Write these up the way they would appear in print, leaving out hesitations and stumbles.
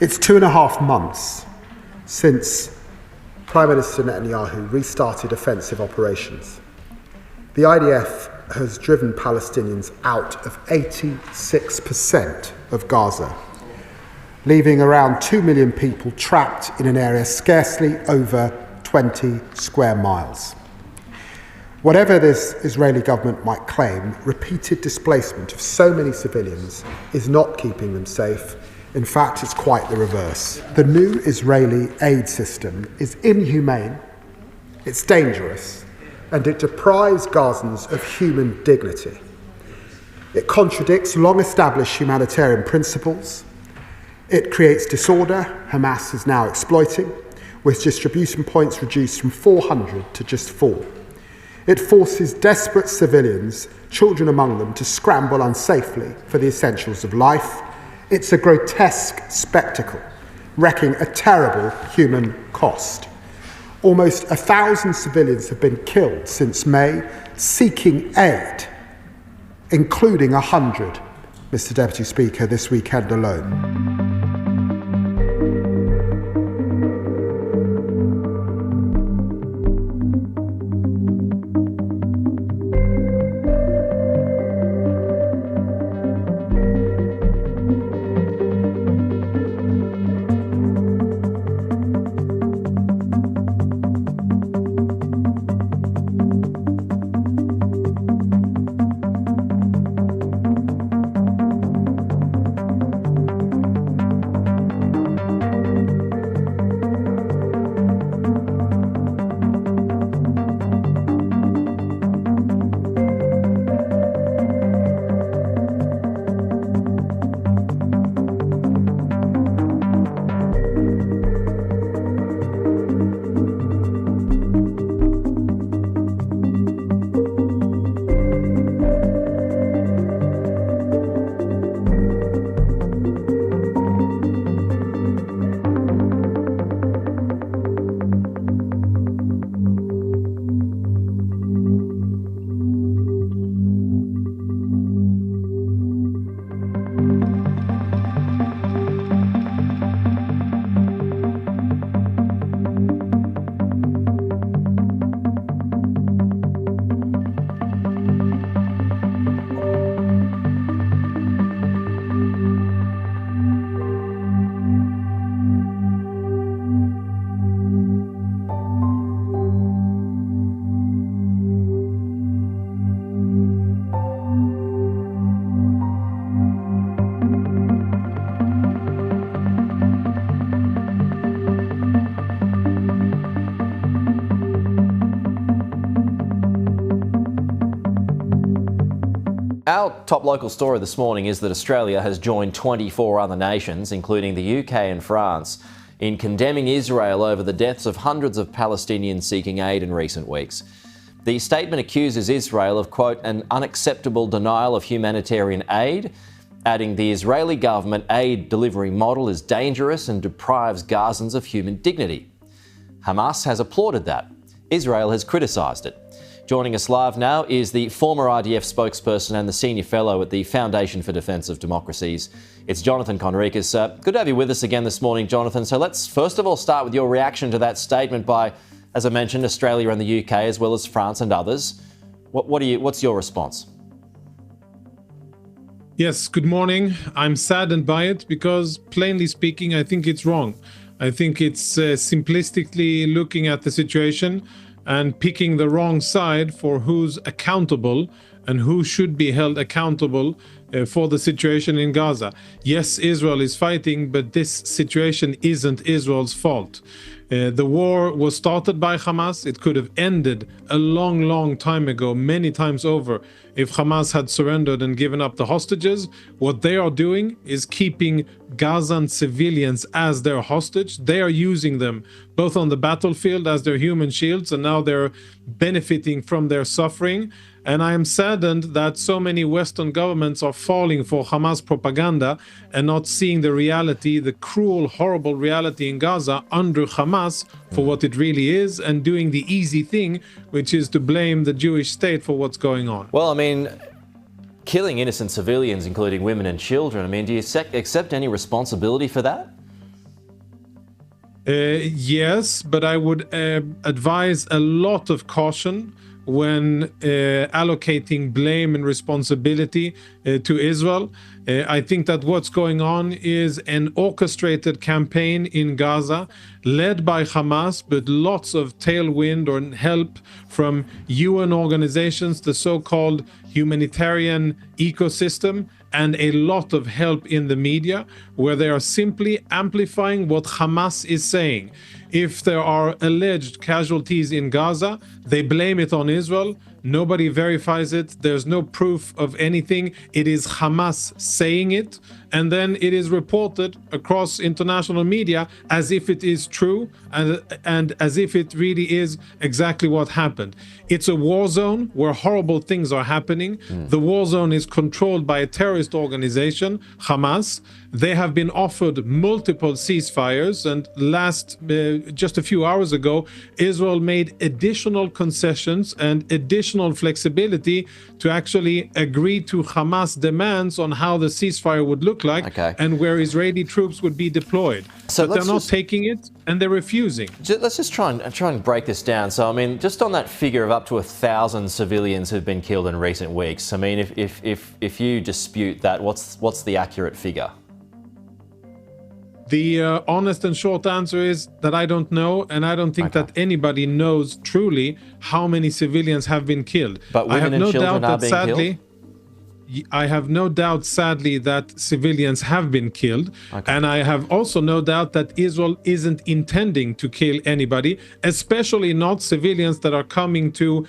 It's 2.5 months since Prime Minister Netanyahu restarted offensive operations. The IDF has driven Palestinians out of 86% of Gaza, leaving around 2 million people trapped in an area scarcely over 20 square miles. Whatever this Israeli government might claim, repeated displacement of so many civilians is not keeping them safe. In fact, it's quite the reverse. The new Israeli aid system is inhumane, it's dangerous, and it deprives Gazans of human dignity. It contradicts long-established humanitarian principles. It creates disorder Hamas is now exploiting, with distribution points reduced from 400 to just 4. It forces desperate civilians, children among them, to scramble unsafely for the essentials of life. It's a grotesque spectacle, wrecking a terrible human cost. Almost 1,000 civilians have been killed since May, seeking aid, including 100, Mr. Deputy Speaker, this weekend alone. Our top local story this morning is that Australia has joined 24 other nations, including the UK and France, in condemning Israel over the deaths of hundreds of Palestinians seeking aid in recent weeks. The statement accuses Israel of, quote, an unacceptable denial of humanitarian aid, adding the Israeli government aid delivery model is dangerous and deprives Gazans of human dignity. Hamas has applauded that. Israel has criticised it. Joining us live now is the former IDF spokesperson and the senior fellow at the Foundation for Defence of Democracies. It's Jonathan Conricus. Good to have you with us again this morning, Jonathan. So let's first of all start with your reaction to that statement by, as I mentioned, Australia and the UK, as well as France and others. What's your response? Yes, good morning. I'm saddened by it because, plainly speaking, I think it's wrong. I think it's simplistically looking at the situation and picking the wrong side for who's accountable and who should be held accountable for the situation in Gaza. Yes, Israel is fighting, but this situation isn't Israel's fault. The war was started by Hamas. It could have ended a long time ago, many times over, if Hamas had surrendered and given up the hostages. What they are doing is keeping Gazan civilians as their hostage. They are using them both on the battlefield as their human shields, and now they're benefiting from their suffering. And I am saddened that so many Western governments are falling for Hamas propaganda and not seeing the reality, the cruel, horrible reality in Gaza under Hamas for what it really is, and doing the easy thing, which is to blame the Jewish state for what's going on. Well, I mean, killing innocent civilians, including women and children, I mean, do you accept any responsibility for that? Yes, but I would advise a lot of caution when allocating blame and responsibility to Israel. I think that what's going on is an orchestrated campaign in Gaza led by Hamas, but lots of tailwind or help from UN organizations, the so-called humanitarian ecosystem, and a lot of help in the media, where they are simply amplifying what Hamas is saying. If there are alleged casualties in Gaza, they blame it on Israel. Nobody verifies it. There's no proof of anything. It is Hamas saying it. And then it is reported across international media as if it is true and as if it really is exactly what happened. It's a war zone where horrible things are happening. The war zone is controlled by a terrorist organization, Hamas. They have been offered multiple ceasefires, and just a few hours ago, Israel made additional concessions and additional flexibility to actually agree to Hamas demands on how the ceasefire would look like and where Israeli troops would be deployed. So but they're not taking it, and they're refusing. Let's just try and break this down. So, I mean, just on that figure of up to 1,000 civilians who've been killed in recent weeks, I mean, if you dispute that, what's the accurate figure? The honest and short answer is that I don't know, and I don't think that anybody knows truly how many civilians have been killed. But women and children are being killed? I have no doubt, sadly, that civilians have been killed. And I have also no doubt that Israel isn't intending to kill anybody, especially not civilians that are coming to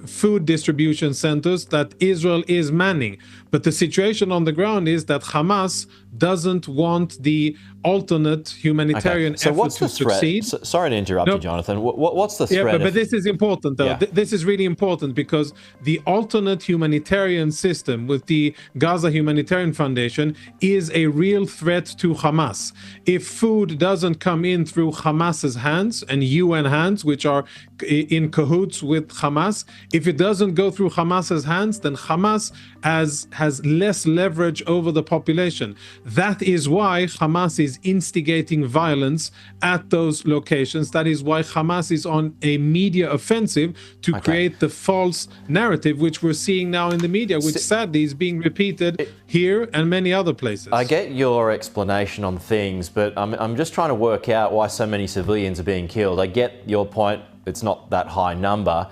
food distribution centers that Israel is manning. But the situation on the ground is that Hamas doesn't want the alternate humanitarian effort to succeed. Sorry to interrupt you, Jonathan. What's the threat? Yeah, but this is important, though. Yeah. This is really important because the alternate humanitarian system with the Gaza Humanitarian Foundation is a real threat to Hamas. If food doesn't come in through Hamas's hands and UN hands, which are in cahoots with Hamas, if it doesn't go through Hamas's hands, then Hamas has less leverage over the population. That is why Hamas is instigating violence at those locations. That is why Hamas is on a media offensive to create the false narrative, which we're seeing now in the media, which sadly is being repeated here and many other places. I get your explanation on things, but I'm just trying to work out why so many civilians are being killed. I get your point. It's not that high number.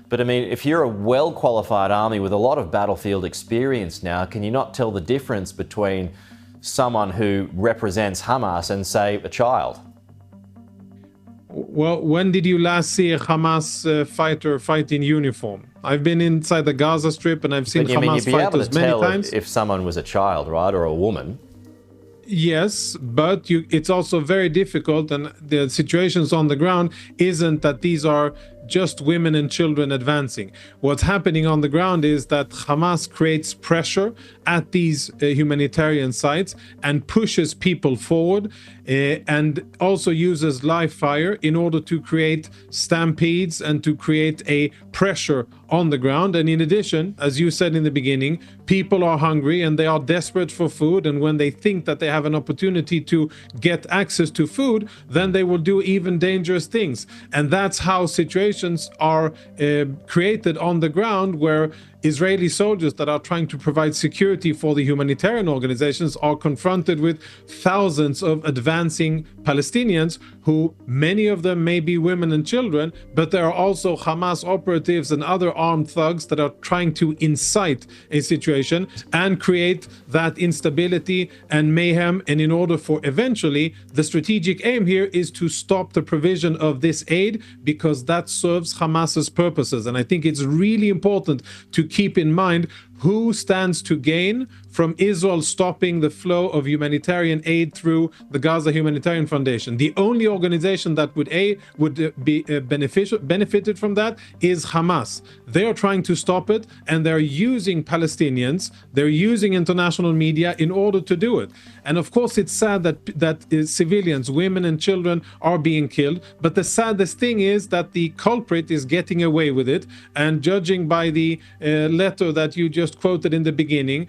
But I mean, if you're a well-qualified army with a lot of battlefield experience now, can you not tell the difference between someone who represents Hamas and, say, a child? Well, when did you last see a Hamas fighter fight in uniform? I've been inside the Gaza Strip and I've seen Hamas fighters many times. If someone was a child, right, or a woman. Yes, but it's also very difficult, and the situations on the ground isn't that these are just women and children advancing. What's happening on the ground is that Hamas creates pressure at these humanitarian sites and pushes people forward and also uses live fire in order to create stampedes and to create a pressure on the ground. And in addition, as you said in the beginning, people are hungry and they are desperate for food. And when they think that they have an opportunity to get access to food, then they will do even dangerous things. And that's how situations are created on the ground, where Israeli soldiers that are trying to provide security for the humanitarian organizations are confronted with thousands of advancing Palestinians, who many of them may be women and children, but there are also Hamas operatives and other armed thugs that are trying to incite a situation and create that instability and mayhem. And in order for eventually, the strategic aim here is to stop the provision of this aid, because that serves Hamas's purposes. And I think it's really important to keep in mind who stands to gain from Israel stopping the flow of humanitarian aid through the Gaza Humanitarian Foundation. The only organization that would be benefited from that is Hamas. They are trying to stop it, and they're using Palestinians, they're using international media in order to do it. And of course, it's sad that civilians, women and children, are being killed. But the saddest thing is that the culprit is getting away with it. And judging by the letter that you just quoted in the beginning,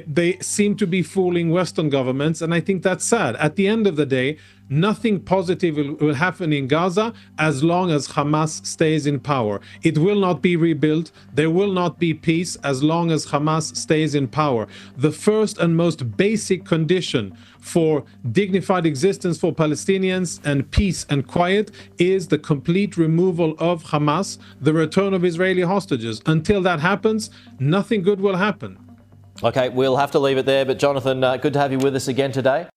they seem to be fooling Western governments, and I think that's sad. At the end of the day, nothing positive will happen in Gaza as long as Hamas stays in power. It will not be rebuilt. There will not be peace as long as Hamas stays in power. The first and most basic condition for dignified existence for Palestinians and peace and quiet is the complete removal of Hamas, the return of Israeli hostages. Until that happens, nothing good will happen. Okay, we'll have to leave it there. But Jonathan, good to have you with us again today.